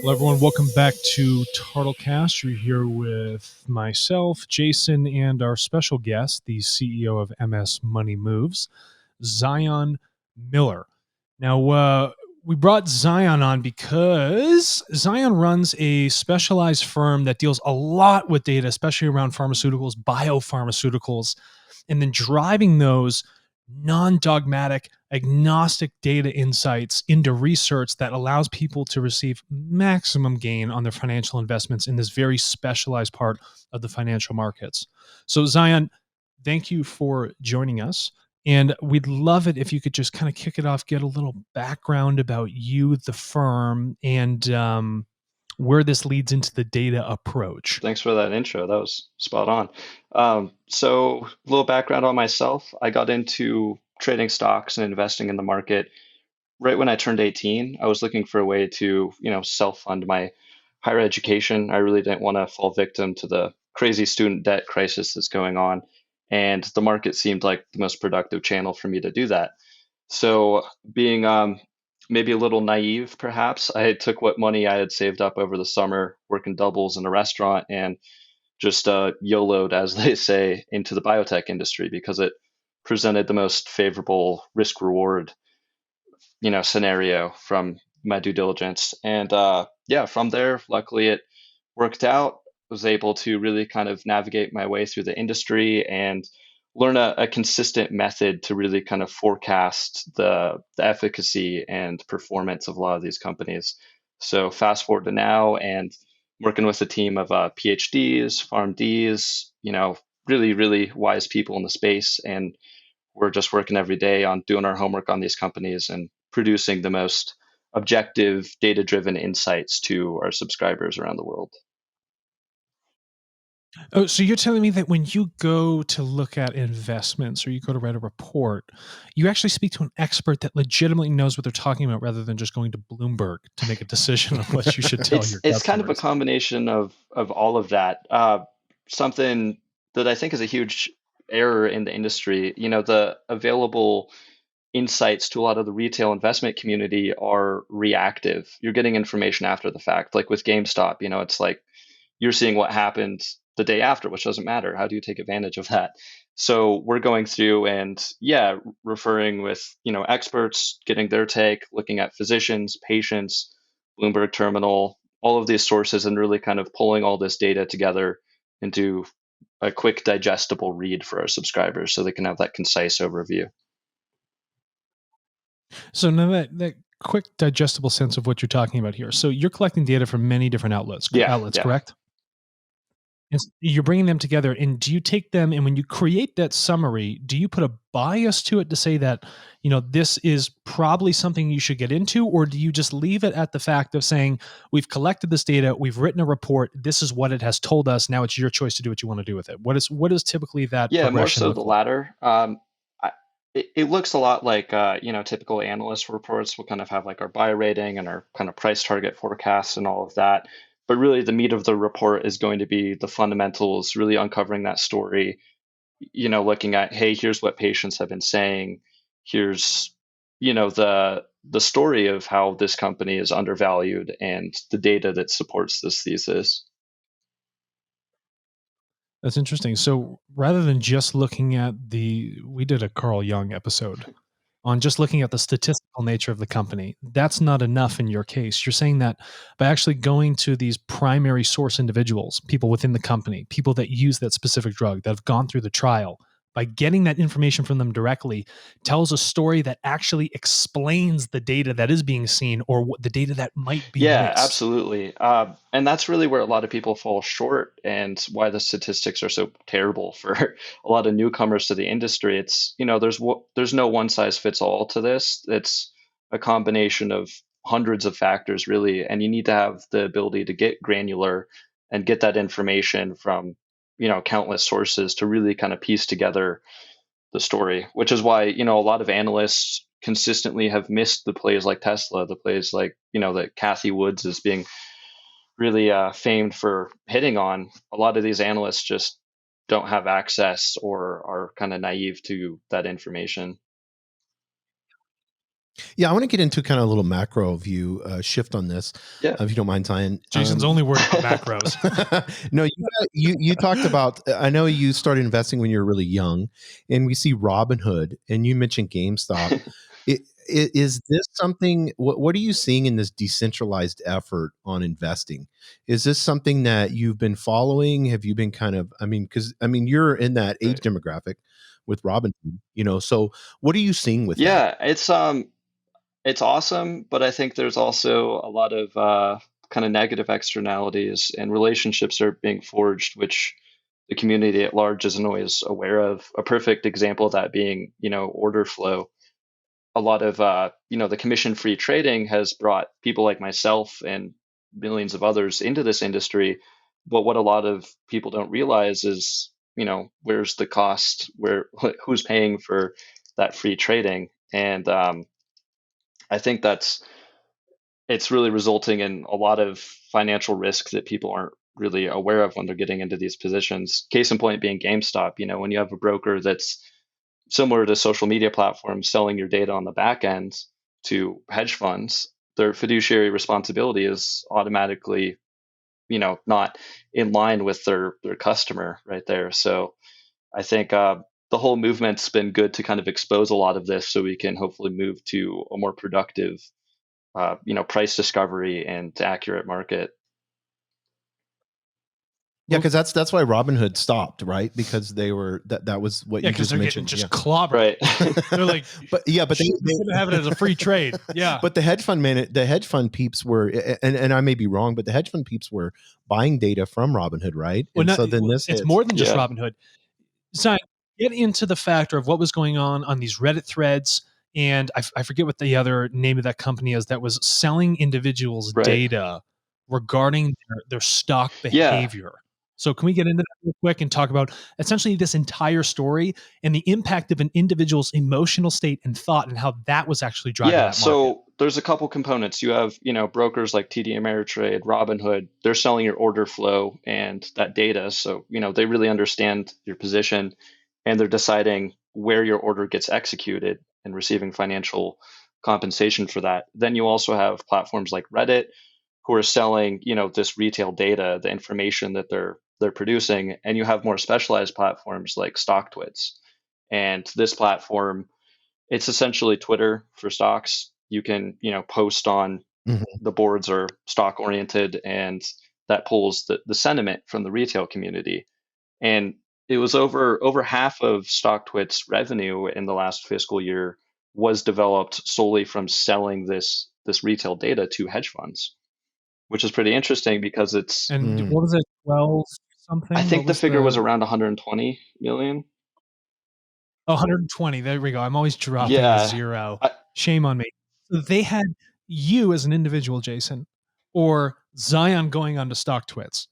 Hello, everyone. Welcome back to TartleCast. You're here with myself, Jason, and our special guest, the CEO of MS Money Moves, Zion Miller. Now, we brought Zion on because Zion runs a specialized firm that deals a lot with data, especially around pharmaceuticals, biopharmaceuticals, and then driving those non-dogmatic, agnostic data insights into research that allows people to receive maximum gain on their financial investments in this very specialized part of the financial markets. So, Zion, thank you for joining us. And we'd love it if you could just kind of kick it off, get a little background about you, the firm, and where this leads into the data approach. Thanks for that intro. That was spot on. So, a little background on myself. I got into trading stocks and investing in the market right when I turned 18. I was looking for a way to, self-fund my higher education. I really didn't want to fall victim to the crazy student debt crisis that's going on. And the market seemed like the most productive channel for me to do that. So, being maybe a little naive, perhaps, I took what money I had saved up over the summer, working doubles in a restaurant, and just YOLO'd, as they say, into the biotech industry because it presented the most favorable risk reward, scenario from my due diligence. And yeah, from there, luckily it worked out. Was able to really kind of navigate my way through the industry and learn a consistent method to really kind of forecast the efficacy and performance of a lot of these companies. So fast forward to now and working with a team of PhDs, PharmDs, really, really wise people in the space. And we're just working every day on doing our homework on these companies and producing the most objective, data driven insights to our subscribers around the world. Oh, so you're telling me that when you go to look at investments or you go to write a report, you actually speak to an expert that legitimately knows what they're talking about rather than just going to Bloomberg to make a decision on what you should tell It's your it's kind of a customers. combination of all of that. Something that I think is a huge error in the industry. The available insights to a lot of the retail investment community are reactive. You're getting information after the fact. Like with GameStop, it's like you're seeing what happened the day after, which doesn't matter. How do you take advantage of that? So we're going through and yeah, referring with, experts, getting their take, looking at physicians, patients, Bloomberg Terminal, all of these sources, and really kind of pulling all this data together into a quick digestible read for our subscribers so they can have that concise overview. So now that quick digestible sense of what you're talking about here. So you're collecting data from many different Yeah, outlets, yeah. correct? And you're bringing them together, and do you take them and when you create that summary, do you put a bias to it to say that, this is probably something you should get into, or do you just leave it at the fact of saying, we've collected this data, we've written a report, this is what it has told us, now it's your choice to do what you want to do with it? What is typically that Yeah, more progression so look the like? latter. It looks a lot like typical analyst reports. We'll kind of have like our buy rating and our kind of price target forecasts and all of that. But really, the meat of the report is going to be the fundamentals, really uncovering that story. Looking at, hey, here's what patients have been saying. Here's the story of how this company is undervalued and the data that supports this thesis. That's interesting. So rather than just looking at we did a Carl Jung episode on just looking at the statistical nature of the company. That's not enough in your case. You're saying that by actually going to these primary source individuals, people within the company, people that use that specific drug, that have gone through the trial, by getting that information from them directly, tells a story that actually explains the data that is being seen or the data that might be Yeah, missed. absolutely. And that's really where a lot of people fall short and why the statistics are so terrible for a lot of newcomers to the industry. It's, there's no one size fits all to this. It's a combination of hundreds of factors, really. And you need to have the ability to get granular and get that information from, countless sources to really kind of piece together the story, which is why, a lot of analysts consistently have missed the plays like Tesla, the plays like, that Kathy Woods is being really famed for hitting on. A lot of these analysts just don't have access or are kind of naive to that information. Yeah, I want to get into kind of a little macro view shift on this, Yeah. if you don't mind, Zion. Jason's only worried about macros. No, you talked about. I know you started investing when you were really young, and we see Robinhood, and you mentioned GameStop. Is this something? What are you seeing in this decentralized effort on investing? Is this something that you've been following? Have you been kind of? I mean, because you're in that age Right. demographic with Robinhood, So what are you seeing with that? Yeah, it's awesome, but I think there's also a lot of kind of negative externalities, and relationships are being forged, which the community at large isn't always aware of. A perfect example of that being, order flow. A lot of, the commission-free trading has brought people like myself and millions of others into this industry. But what a lot of people don't realize is, where's the cost? Who's paying for that free trading? And I think it's really resulting in a lot of financial risk that people aren't really aware of when they're getting into these positions. Case in point being GameStop. When you have a broker that's similar to social media platforms selling your data on the back end to hedge funds, their fiduciary responsibility is automatically, not in line with their customer right there. So I think the whole movement's been good to kind of expose a lot of this, so we can hopefully move to a more productive price discovery and accurate market. Yeah, because that's why Robinhood stopped, right? Because they were that was what you because just they're mentioned. getting just clobbered. Right. They're like, but they have it as a free trade. Yeah. But the hedge fund peeps were, and I may be wrong, but the hedge fund peeps were buying data from Robinhood, right? Well, And so then this it's hits. more than just Yeah. Robinhood. So get into the factor of what was going on these Reddit threads. And I forget what the other name of that company is that was selling individuals' Right. data regarding their stock Yeah. behavior. So can we get into that real quick and talk about essentially this entire story and the impact of an individual's emotional state and thought and how that was actually driving Yeah, that market? so there's a couple components. You have, brokers like TD Ameritrade, Robinhood, they're selling your order flow and that data. So, they really understand your position, and they're deciding where your order gets executed and receiving financial compensation for that. Then you also have platforms like Reddit who are selling, this retail data, the information that they're producing, and you have more specialized platforms like StockTwits. And this platform, it's essentially Twitter for stocks. You can, post on Mhm. the boards are stock oriented, and that pulls the sentiment from the retail community. And it was over half of StockTwit's revenue in the last fiscal year was developed solely from selling this retail data to hedge funds, which is pretty interesting because And what was it, 12 something? I What think the was figure was the around 120 million. 120? There we go. I'm always dropping a Yeah. zero. I, Shame on me. So they had you as an individual, Jason, or Zion going onto StockTwits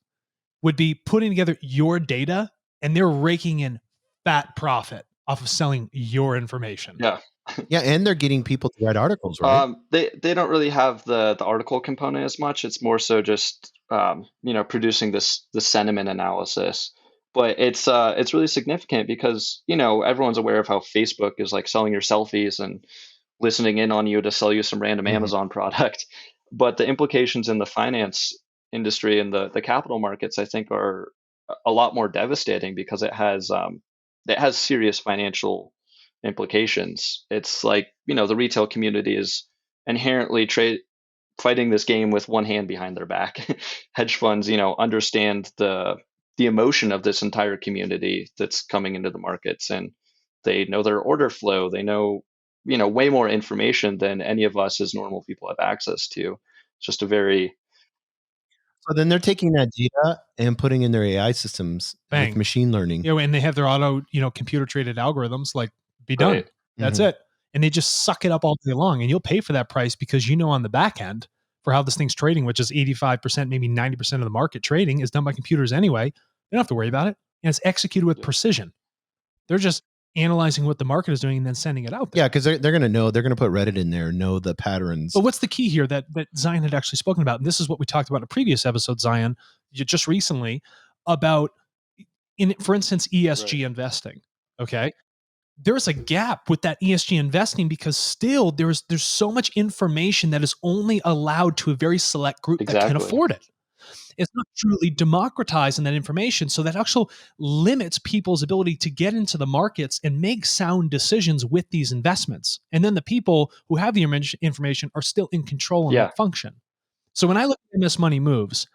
would be putting together your data, and they're raking in fat profit off of selling your information. yeah. Yeah, and they're getting people to write articles, right? They don't really have the article component as much. It's more so just producing the sentiment analysis. But it's really significant because everyone's aware of how Facebook is like selling your selfies and listening in on you to sell you some random Mhm. Amazon product. But the implications in the finance industry and the capital markets, I think, are a lot more devastating because it has serious financial implications. It's like, the retail community is inherently fighting this game with one hand behind their back. Hedge funds, understand the emotion of this entire community that's coming into the markets, and they know their order flow. They know, way more information than any of us as normal people have access to. It's just a very So then they're taking that data and putting in their AI systems with Bang. machine learning. And they have their auto, computer traded algorithms, like, be done. right. That's Mhm. it. And they just suck it up all day long. And you'll pay for that price because on the back end for how this thing's trading, which is 85%, maybe 90% of the market trading is done by computers anyway. They don't have to worry about it. And it's executed with Yeah. precision. They're just analyzing what the market is doing and then sending it out there. Yeah, because they're going to know, they're going to put Reddit in there, know the patterns. But what's the key here that Zion had actually spoken about? And this is what we talked about in a previous episode, Zion, just recently, about, for instance, ESG Right. investing. Okay. there's a gap with that ESG investing because still there's so much information that is only allowed to a very select group that can Exactly. afford it. It's not truly democratizing that information. So that actually limits people's ability to get into the markets and make sound decisions with these investments. And then the people who have the information are still in control in Yeah. that function. So when I look at MS Money Moves,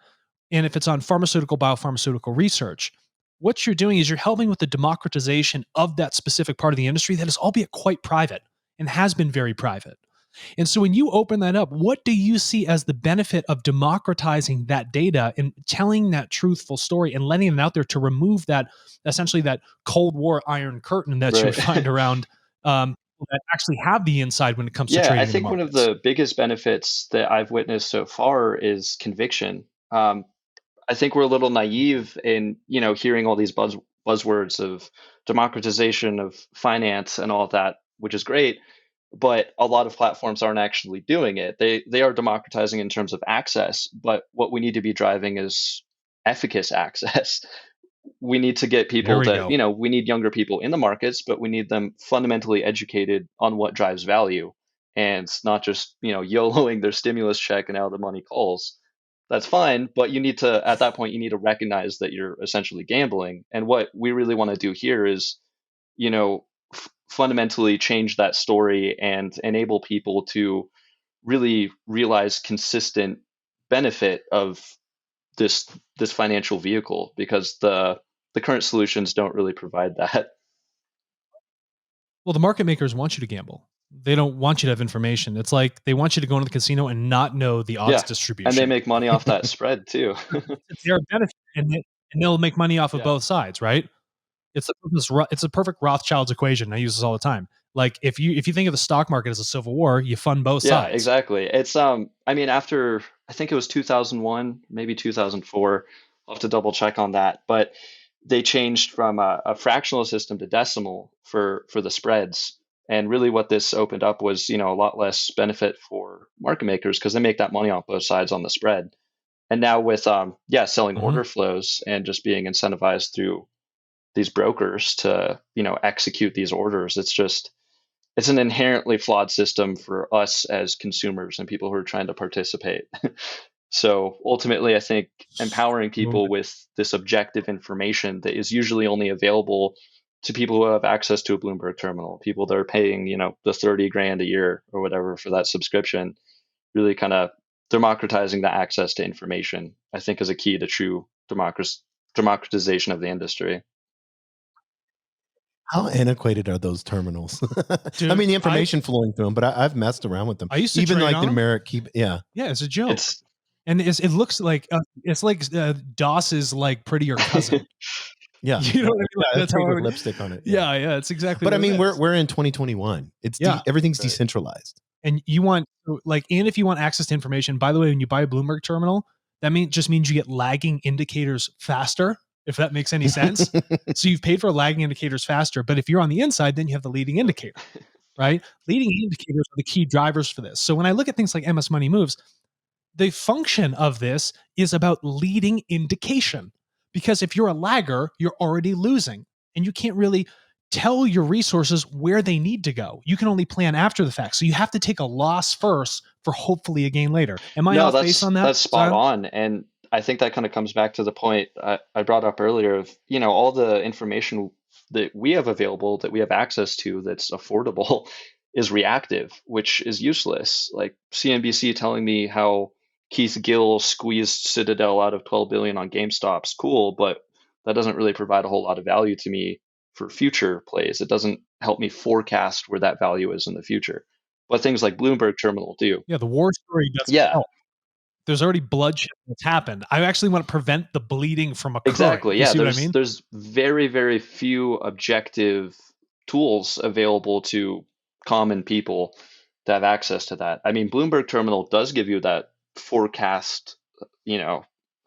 and if it's on pharmaceutical, biopharmaceutical research, what you're doing is you're helping with the democratization of that specific part of the industry that is albeit quite private and has been very private. And so when you open that up, what do you see as the benefit of democratizing that data and telling that truthful story and letting it out there to remove that, essentially that Cold War Iron Curtain that you would Right. find around people that actually have the inside when it comes to Yeah, I trading in the think one of markets? the biggest benefits that I've witnessed so far is conviction. I think we're a little naive in, hearing all these buzzwords of democratization of finance and all of that, which is great, but a lot of platforms aren't actually doing it. They are democratizing in terms of access, but what we need to be driving is efficacious access. We need to get There people we that, go. we need younger people in the markets, but we need them fundamentally educated on what drives value and not just, YOLOing their stimulus check and how the money calls. That's fine, but you need to, at that point, you need to recognize that you're essentially gambling. And what we really want to do here is, fundamentally change that story and enable people to really realize consistent benefit of this financial vehicle, because the current solutions don't really provide that. Well, the market makers want you to gamble. They don't want you to have information. It's like they want you to go into the casino and not know the odds Yeah, and they distribution. make money off that spread too. It's their benefit, and they'll make money off of Yeah. both sides, right? It's a perfect Rothschild's equation. I use this all the time. Like if you think of the stock market as a civil war, you fund both Yeah, sides. exactly. It's I mean, after, I think it was 2001, maybe 2004. I'll have to double check on that, but they changed from a fractional system to decimal for the spreads. And really what this opened up was, a lot less benefit for market makers because they make that money off both sides on the spread. And now with selling Mhm. order flows and just being incentivized through these brokers to, execute these orders, it's an inherently flawed system for us as consumers and people who are trying to participate. So ultimately, I think empowering people with this objective information that is usually only available to people who have access to a Bloomberg terminal, people that are paying, the 30 grand a year or whatever for that subscription, really kind of democratizing the access to information, I think is a key to true democratization of the industry. How antiquated are those terminals? I Dude, mean, the information flowing through them, but I've messed around with them. I used to Even trade like on the them. numeric keep. Yeah, Yeah, it's a joke. It's And it looks like DOS's like prettier cousin. yeah, You know what I mean? Like, yeah. A that's how pig I with would. lipstick on it. Yeah, Yeah, yeah, it's exactly but I what it mean, we're is. we're in 2021. It's Yeah. everything's right. decentralized. And you want and if you want access to information, by the way, when you buy a Bloomberg terminal, that just means you get lagging indicators faster, if that makes any sense. So you've paid for lagging indicators faster, but if you're on the inside, then you have the leading Yep. indicator, right? Leading indicators are the key drivers for this. So when I look at things like MS Money Moves, the function of this is about leading indication. Because if you're a lagger, you're already losing and you can't really tell your resources where they need to go. You can only plan after the fact. So you have to take a loss first for hopefully a gain later. Am I No, off base that's on that, that's spot Zion? on, and I think that kind of comes back to the point I brought up earlier of, all the information that we have available, that we have access to, that's affordable, is reactive, which is useless. Like CNBC telling me how Keith Gill squeezed Citadel out of 12 billion on GameStop's cool, but that doesn't really provide a whole lot of value to me for future plays. It doesn't help me forecast where that value is in the future. But things like Bloomberg Terminal do. Yeah, the war story doesn't Yeah, help. There's already bloodshed that's happened. I actually want to prevent the bleeding from occurring. exactly. Do you Yeah, see what I there's mean? there's very, very few objective tools available to common people to have access to that. I mean, Bloomberg Terminal does give you that forecast, you know,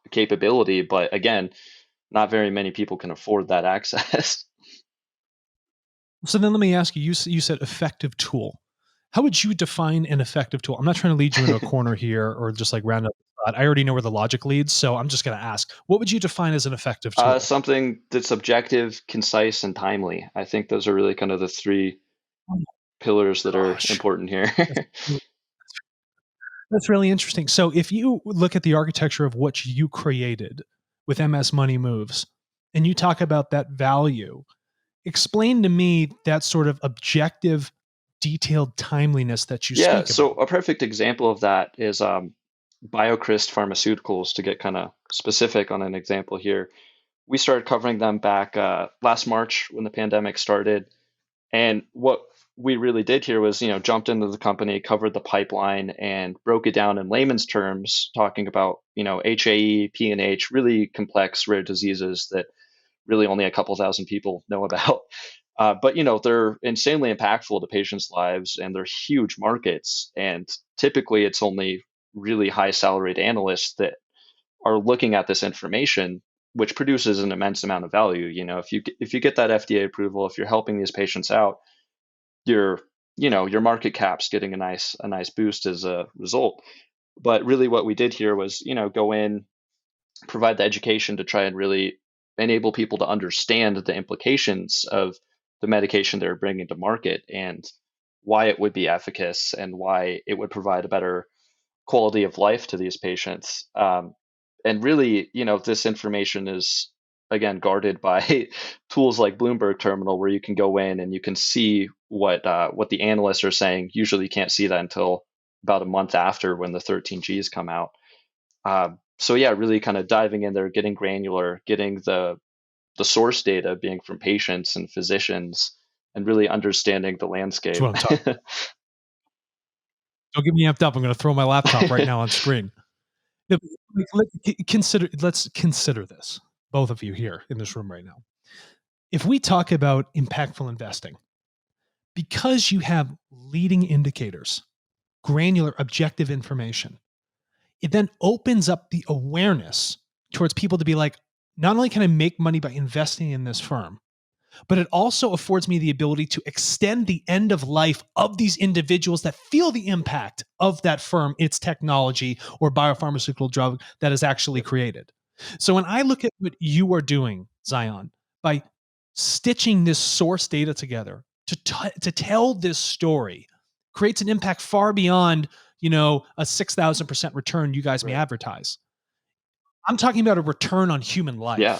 capability, but again, not very many people can afford that access. So then let me ask you, you said effective tool. How would you define an effective tool? I'm not trying to lead you into a corner here or just like round up. thought. I already know where the logic leads, so I'm just going to ask, what would you define as an effective tool? Something that's objective, concise, and timely. I think those are really kind of the three pillars that are important here. That's really interesting. So if you look at the architecture of what you created with MS Money Moves, and you talk about that value, explain to me that sort of objective, detailed timeliness that you speak about. So a perfect example of that is BioCryst Pharmaceuticals, to get kind of specific on an example here. We started covering them back last March when the pandemic started. And what we really did here was, jumped into the company, covered the pipeline, and broke it down in layman's terms, talking about, HAE, PNH, really complex rare diseases that really only a couple thousand people know about. But they're insanely impactful to patients' lives, and they're huge markets. And typically, it's only really high salaried analysts that are looking at this information, which produces an immense amount of value. If you get that FDA approval, if you're helping these patients out, your market cap's getting a nice boost as a result. But really, what we did here was go in, provide the education to try and really enable people to understand the implications of the medication they're bringing to market and why it would be efficacious and why it would provide a better quality of life to these patients. And really, this information is, again, guarded by tools like Bloomberg Terminal, where you can go in and you can see what the analysts are saying. Usually you can't see that until about a month after, when the 13 Gs come out. So yeah, really kind of diving in there, getting granular, getting the source data being from patients and physicians, and really understanding the landscape. That's what I'm talking about. Don't get me amped up. I'm going to throw my laptop right now on screen. Let's consider this, both of you here in this room right now. If we talk about impactful investing, because you have leading indicators, granular, objective information, it then opens up the awareness towards people to be like, not only can I make money by investing in this firm, but it also affords me the ability to extend the end of life of these individuals that feel the impact of that firm, its technology, or biopharmaceutical drug that is actually created. So when I look at what you are doing, Zion, by stitching this source data together to tell this story, creates an impact far beyond, a 6,000% return you guys may advertise. I'm talking about a return on human life. Yeah.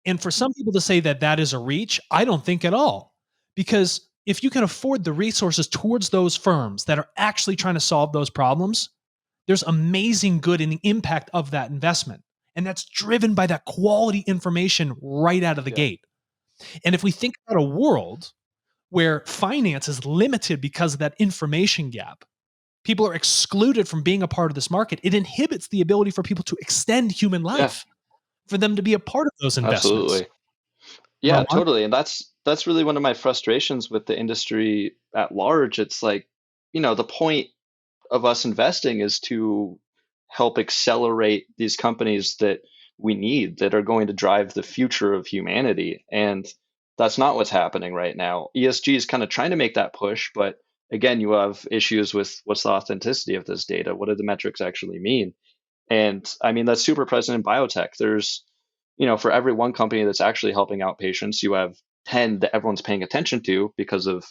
And for some people to say that that is a reach, I don't think at all. Because if you can afford the resources towards those firms that are actually trying to solve those problems, there's amazing good in the impact of that investment. And that's driven by that quality information right out of the gate. And if we think about a world where finance is limited because of that information gap, people are excluded from being a part of this market, it inhibits the ability for people to extend human life, for them to be a part of those investments. Absolutely. Yeah, totally. And that's really one of my frustrations with the industry at large. It's like, the point of us investing is to help accelerate these companies that we need, that are going to drive the future of humanity. And that's not what's happening right now. ESG is kind of trying to make that push, but again, you have issues with what's the authenticity of this data? What do the metrics actually mean? And I mean, that's super present in biotech. There's, for every one company that's actually helping out patients, you have 10 that everyone's paying attention to because of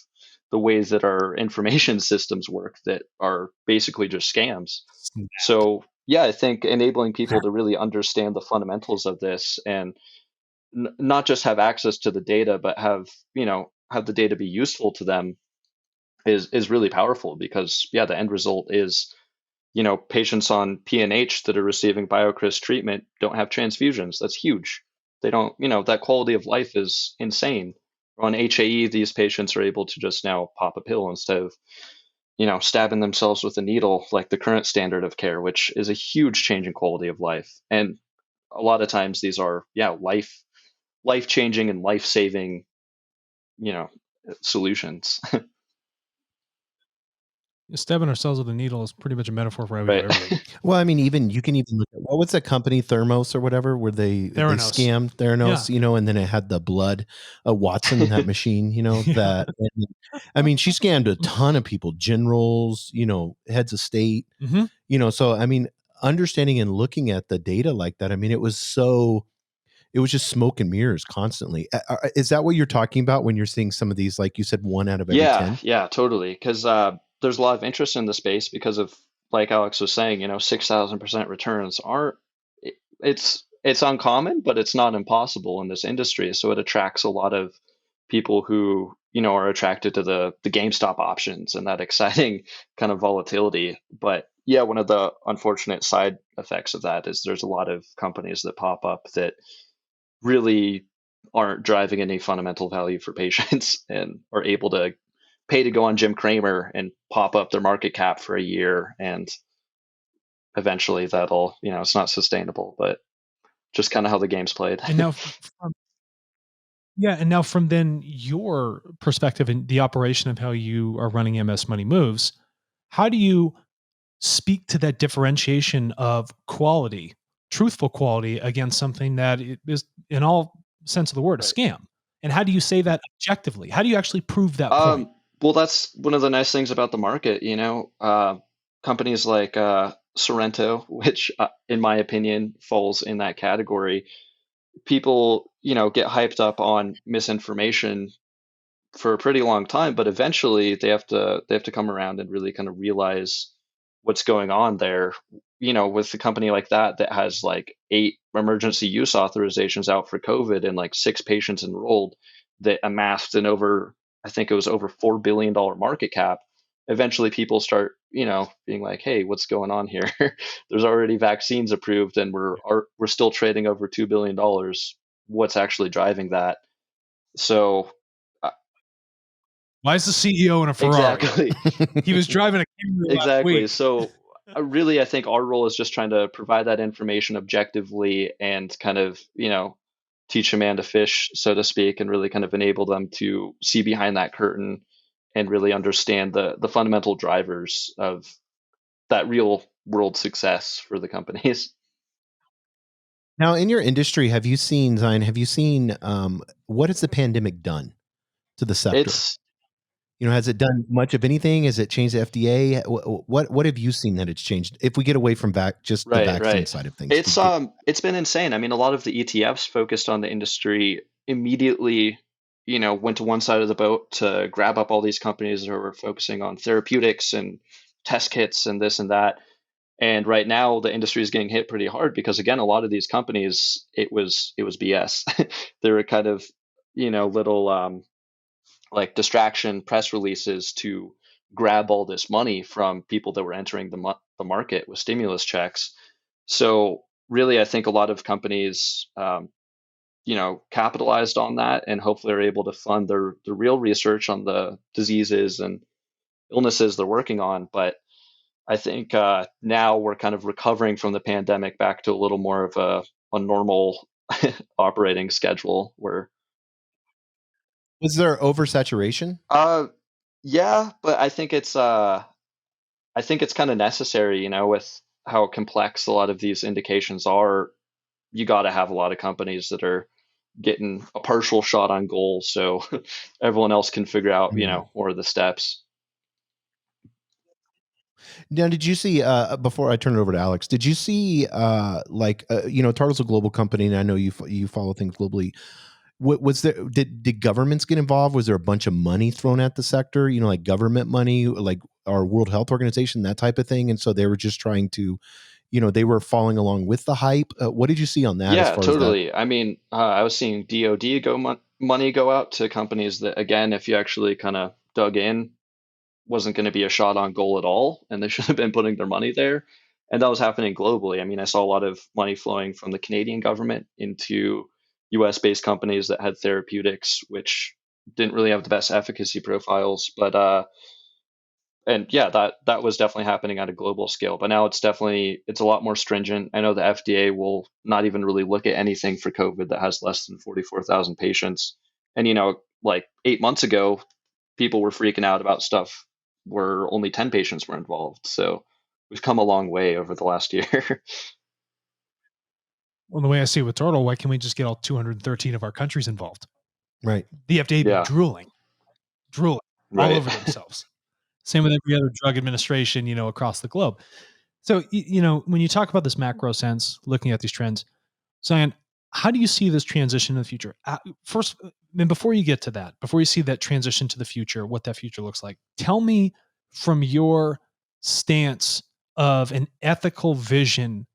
the ways that our information systems work that are basically just scams. So yeah, I think enabling people to really understand the fundamentals of this and not just have access to the data, but have the data be useful to them is really powerful, because the end result is, patients on PNH that are receiving BioCryst treatment don't have transfusions. That's huge. They don't, that quality of life is insane. On HAE, these patients are able to just now pop a pill instead of, stabbing themselves with a needle like the current standard of care, which is a huge change in quality of life. And a lot of times these are, life-changing and life-saving, solutions. Stabbing ourselves with a needle is pretty much a metaphor for how we do everything. Well, I mean, you can even look at, what was that company, Thermos or whatever, where they scammed Theranos, and then it had the blood, Watson, that machine, that, I mean, she scammed a ton of people, generals, heads of state, so, I mean, understanding and looking at the data like that, I mean, it was just smoke and mirrors constantly. Is that what you're talking about when you're seeing some of these, like you said, 1 out of every Yeah, 10? yeah, totally. Because there's a lot of interest in the space because of, like Alex was saying, 6,000% returns aren't. It's uncommon, but it's not impossible in this industry. So it attracts a lot of people who are attracted to the GameStop options and that exciting kind of volatility. But yeah, one of the unfortunate side effects of that is there's a lot of companies that pop up that really aren't driving any fundamental value for patients and are able to pay to go on Jim Cramer and pop up their market cap for a year. And eventually that'll, it's not sustainable, but just kind of how the game's played. And now, from then your perspective and the operation of how you are running MS Money Moves, how do you speak to that differentiation of quality, truthful quality, against something that is, in all sense of the word, a Right. scam? And how do you say that objectively? How do you actually prove that point? Well, that's one of the nice things about the market, companies like Sorrento, which in my opinion falls in that category. People, get hyped up on misinformation for a pretty long time, but eventually they have to come around and really kind of realize what's going on there. With a company like that has like 8 emergency use authorizations out for COVID and like 6 patients enrolled that amassed an over, I think it was over $4 billion market cap. Eventually people start, being like, hey, what's going on here? There's already vaccines approved and we're still trading over $2 billion. What's actually driving that? So Why is the CEO in a Ferrari? exactly. He was driving a Camry last Exactly. week. So I think our role is just trying to provide that information objectively and kind of, teach a man to fish, so to speak, and really kind of enable them to see behind that curtain and really understand the fundamental drivers of that real world success for the companies. Now, in your industry, have you seen, Zion, what has the pandemic done to the sector? It's Has it done much of anything? Has it changed the FDA? What have you seen that it's changed? If we get away from just the vaccine side of things. It's been insane. I mean, a lot of the ETFs focused on the industry immediately, went to one side of the boat to grab up all these companies that were focusing on therapeutics and test kits and this and that. And right now the industry is getting hit pretty hard because again, a lot of these companies, it was BS. They were kind of, little like distraction press releases to grab all this money from people that were entering the market with stimulus checks. So really, I think a lot of companies, capitalized on that and hopefully are able to fund the real research on the diseases and illnesses they're working on. But I think now we're kind of recovering from the pandemic back to a little more of a normal operating schedule where Was there oversaturation? yeah, but I think it's kind of necessary, with how complex a lot of these indications are. You got to have a lot of companies that are getting a partial shot on goal so everyone else can figure out, more of the steps. Now, did you see, before I turn it over to Alex, did you see, Tartle's a global company, and I know you follow things globally. Was there, did governments get involved? Was there a bunch of money thrown at the sector, like government money, like our World Health Organization, that type of thing? And so they were just trying to, they were following along with the hype. What did you see on that as Yeah, far as that? totally. I mean, I was seeing DoD money go out to companies that, again, if you actually kind of dug in, wasn't going to be a shot on goal at all, and they should have been putting their money there. And that was happening globally. I mean, I saw a lot of money flowing from the Canadian government into US based companies that had therapeutics, which didn't really have the best efficacy profiles. But and yeah, that was definitely happening at a global scale. But now it's a lot more stringent. I know the FDA will not even really look at anything for COVID that has less than 44,000 patients. And like 8 months ago, people were freaking out about stuff where only 10 patients were involved. So we've come a long way over the last year. Well, the way I see it with Turtle, why can't we just get all 213 of our countries involved? Right. The FDA be Yeah. drooling all Right. over themselves. Same with every other drug administration, across the globe. So, when you talk about this macro sense, looking at these trends, Zion, how do you see this transition in the future? First, and before you get to that, before you see that transition to the future, what that future looks like, tell me from your stance of an ethical vision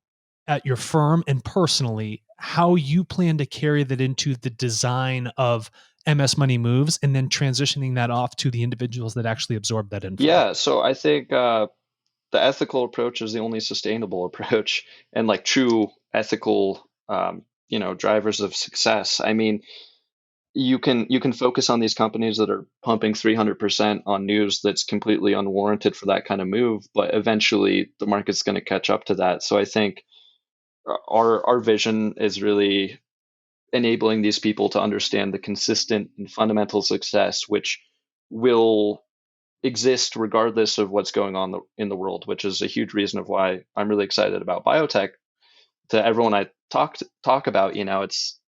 at your firm and personally, how you plan to carry that into the design of MS Money Moves and then transitioning that off to the individuals that actually absorb that inflow. Yeah, so I think the ethical approach is the only sustainable approach, and like true ethical, drivers of success. I mean, you can focus on these companies that are pumping 300% on news that's completely unwarranted for that kind of move, but eventually the market's going to catch up to that. So I think our vision is really enabling these people to understand the consistent and fundamental success, which will exist regardless of what's going on in the world, which is a huge reason of why I'm really excited about biotech. To everyone I talk about, it's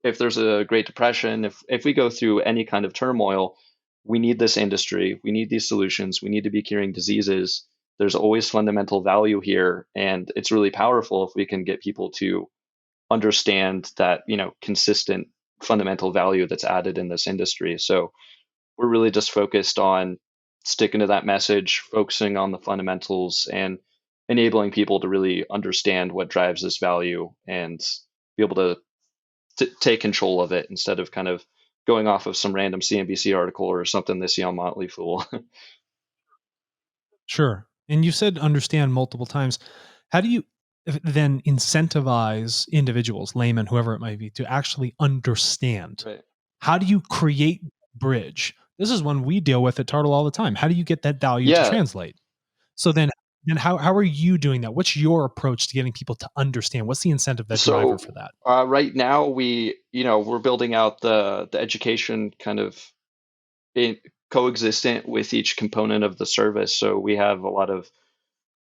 if there's a Great Depression, if we go through any kind of turmoil, we need this industry, we need these solutions, we need to be curing diseases. There's always fundamental value here, and it's really powerful if we can get people to understand that consistent fundamental value that's added in this industry. So we're really just focused on sticking to that message, focusing on the fundamentals, and enabling people to really understand what drives this value and be able to take control of it instead of kind of going off of some random CNBC article or something they see on Motley Fool. Sure. And you said understand multiple times. How do you then incentivize individuals, laymen, whoever it might be, to actually understand? Right. How do you create bridge? This is one we deal with at Tartle all the time. How do you get that value to Yeah. translate? So then how are you doing that? What's your approach to getting people to understand? What's the incentive, that driver So for that? right now we're building out the education kind of in, coexistent with each component of the service. So we have a lot of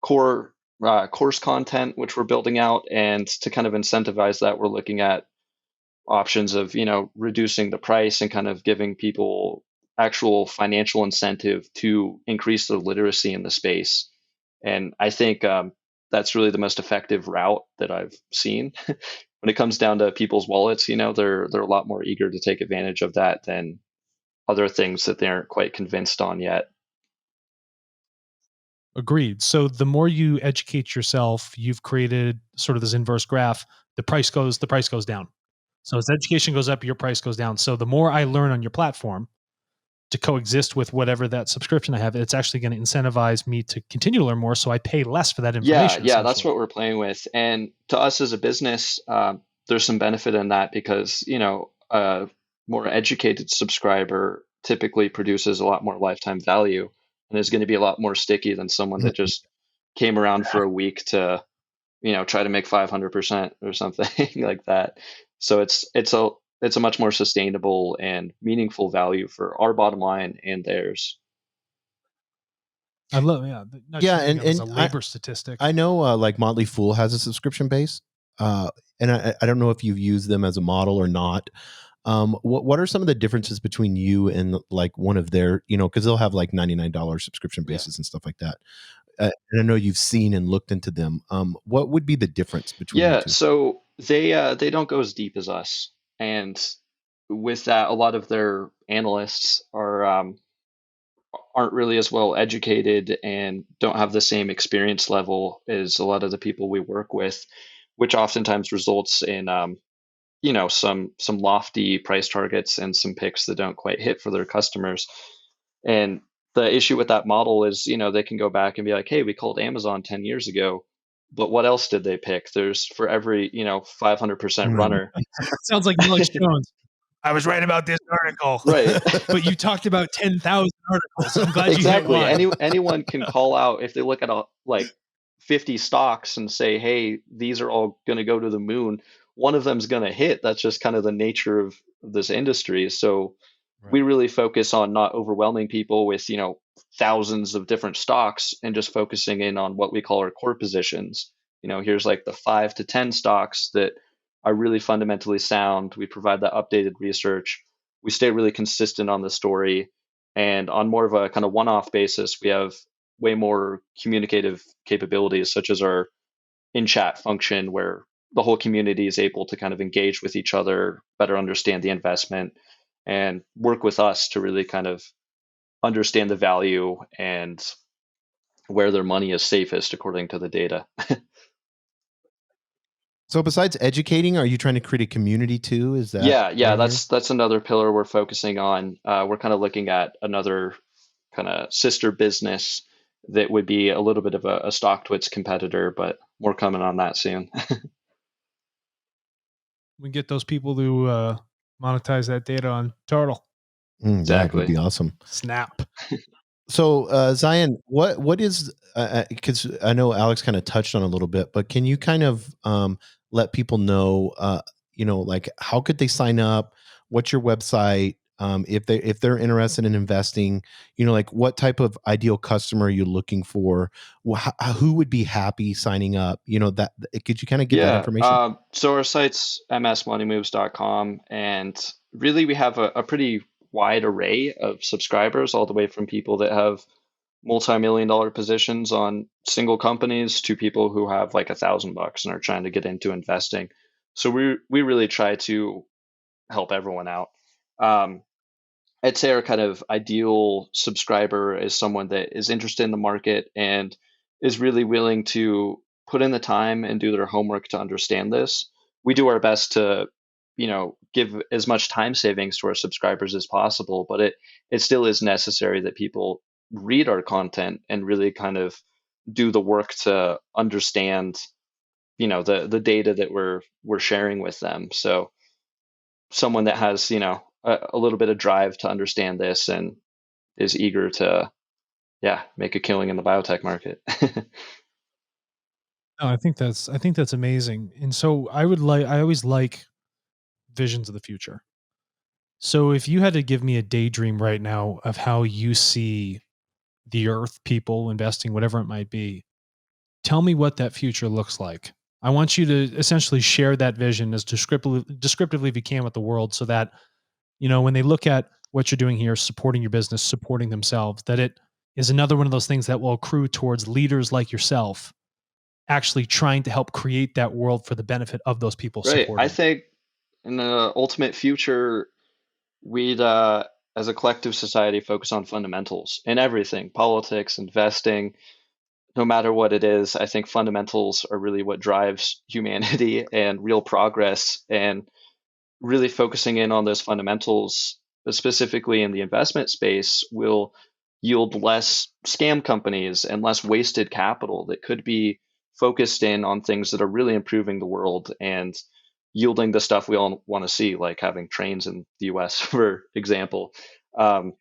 core course content which we're building out, and to kind of incentivize that, we're looking at options of reducing the price and kind of giving people actual financial incentive to increase their literacy in the space. And I think that's really the most effective route that I've seen. When it comes down to people's wallets, they're a lot more eager to take advantage of that than other things that they aren't quite convinced on yet. Agreed. So the more you educate yourself, you've created sort of this inverse graph. The price goes down. So as education goes up, your price goes down. So the more I learn on your platform to coexist with whatever that subscription I have, it's actually going to incentivize me to continue to learn more. So I pay less for that Yeah, information, yeah, that's essentially. what we're playing with. And to us as a business, there's some benefit in that because, a more educated subscriber typically produces a lot more lifetime value and is going to be a lot more sticky than someone that Mhm. just came around for a week to, try to make 500% or something like that. So it's a much more sustainable and meaningful value for our bottom line and theirs. I love, yeah, not Yeah, using it as a labor statistic. I know like Motley Fool has a subscription base, and I don't know if you've used them as a model or not. What are some of the differences between you and like one of their, because they'll have like $99 subscription Yeah. bases and stuff like that. And I know you've seen and looked into them. What would be the difference between the Yeah, two? so they don't go as deep as us, and with that, a lot of their analysts aren't really as well educated and don't have the same experience level as a lot of the people we work with, which oftentimes results in some lofty price targets and some picks that don't quite hit for their customers. And the issue with that model is, they can go back and be like, hey, we called Amazon 10 years ago, but what else did they pick? There's for every, 500% Mm. runner. Sounds like Alex Jones. I was right about this article, Right. but you talked about 10,000 articles. I'm glad you hit Exactly. one. Anyone can call out if they look at like 50 stocks and say, hey, these are all going to go to the moon. One of them's going to hit. That's just kind of the nature of this industry. So we Right. really focus on not overwhelming people with thousands of different stocks and just focusing in on what we call our core positions. Here's like the 5 to 10 stocks that are really fundamentally sound. We provide that updated research. We stay really consistent on the story, and on more of a kind of one-off basis, we have way more communicative capabilities, such as our in-chat function, where the whole community is able to kind of engage with each other, better understand the investment, and work with us to really kind of understand the value and where their money is safest according to the data. So besides educating, are you trying to create a community too? Is that Yeah, that's another pillar we're focusing on. We're kind of looking at another kind of sister business that would be a little bit of a StockTwits competitor, but more coming on that soon. We get those people to monetize that data on Tartle. Yeah, it Exactly. would be awesome. Snap. So Zion, what is, because I know Alex kind of touched on it a little bit, but can you kind of let people know, like how could they sign up? What's your website? If they're interested in investing, like what type of ideal customer are you looking for? Who would be happy signing up? That could you kind of give that information? So our site's msmoneymoves.com, and really we have a pretty wide array of subscribers, all the way from people that have multi-million-dollar positions on single companies to people who have like $1,000 and are trying to get into investing. So we really try to help everyone out. I'd say our kind of ideal subscriber is someone that is interested in the market and is really willing to put in the time and do their homework to understand this. We do our best to, give as much time savings to our subscribers as possible, but it still is necessary that people read our content and really kind of do the work to understand, the data that we're sharing with them. So someone that has, a little bit of drive to understand this and is eager to, make a killing in the biotech market. No, I think that's amazing. And so I always like visions of the future. So if you had to give me a daydream right now of how you see the earth, people investing, whatever it might be, tell me what that future looks like. I want you to essentially share that vision as descriptively if you can with the world, so that, when they look at what you're doing here, supporting your business, supporting themselves, that it is another one of those things that will accrue towards leaders like yourself actually trying to help create that world for the benefit of those people Right. I supporting. think in the ultimate future, we'd, as a collective society, focus on fundamentals in everything, politics, investing, no matter what it is. I think fundamentals are really what drives humanity and real progress. And really focusing in on those fundamentals, specifically in the investment space, will yield less scam companies and less wasted capital that could be focused in on things that are really improving the world and yielding the stuff we all want to see, like having trains in the US, for example. Um,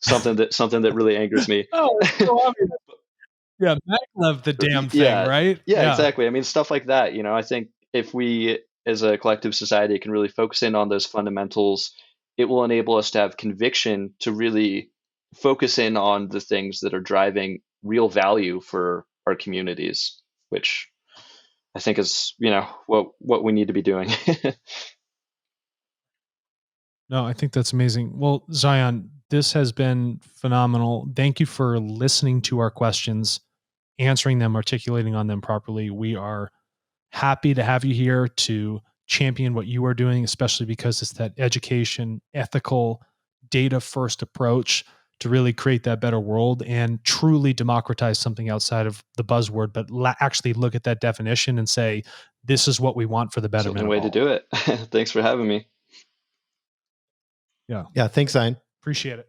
something that really angers me. Oh, it's so obvious. Yeah, maglev the damn thing, Yeah, right? yeah, Yeah. exactly. I mean, stuff like that. I think if we, as a collective society, can really focus in on those fundamentals, it will enable us to have conviction to really focus in on the things that are driving real value for our communities, which I think is, what we need to be doing. No, I think that's amazing. Well, Zion, this has been phenomenal. Thank you for listening to our questions, answering them, articulating on them properly. We are happy to have you here to champion what you are doing, especially because it's that education, ethical, data first approach to really create that better world and truly democratize something outside of the buzzword, but actually look at that definition and say, this is what we want for the It's the betterment only of way to all. do it. Thanks for having me. Yeah. Yeah. Thanks, Zion. Appreciate it.